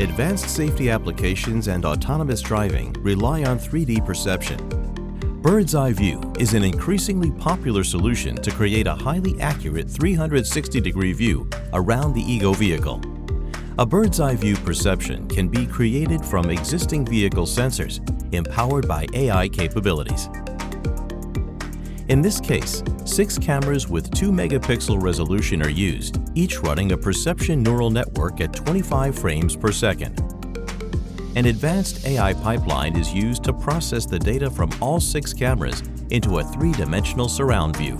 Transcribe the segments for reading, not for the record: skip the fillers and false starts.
Advanced safety applications and autonomous driving rely on 3D perception. Bird's eye view is an increasingly popular solution to create a highly accurate 360-degree view around the ego vehicle. A bird's eye view perception can be created from existing vehicle sensors empowered by AI capabilities. In this case, 6 cameras with 2-megapixel resolution are used, each running a perception neural network at 25 frames per second. An advanced AI pipeline is used to process the data from all 6 cameras into a 3-dimensional surround view.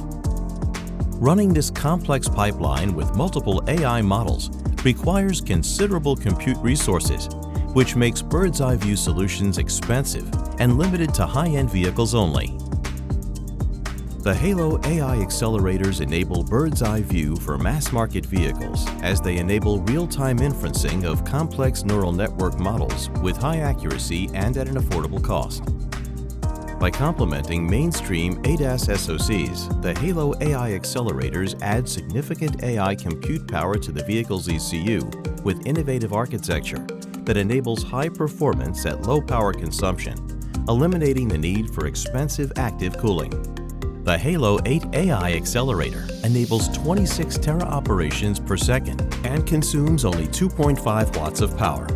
Running this complex pipeline with multiple AI models requires considerable compute resources, which makes bird's eye view solutions expensive and limited to high-end vehicles only. The Hailo AI accelerators enable bird's eye view for mass-market vehicles as they enable real-time inferencing of complex neural network models with high accuracy and at an affordable cost. By complementing mainstream ADAS SoCs, the Hailo AI accelerators add significant AI compute power to the vehicle's ECU with innovative architecture that enables high performance at low power consumption, eliminating the need for expensive active cooling. The Hailo 8 AI accelerator enables 26 tera operations per second and consumes only 2.5 watts of power.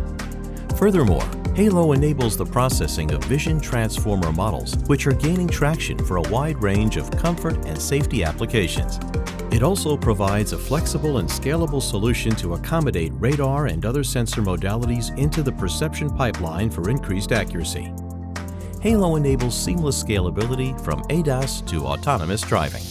Furthermore, Hailo enables the processing of vision transformer models, which are gaining traction for a wide range of comfort and safety applications. It also provides a flexible and scalable solution to accommodate radar and other sensor modalities into the perception pipeline for increased accuracy. Hailo enables seamless scalability from ADAS to autonomous driving.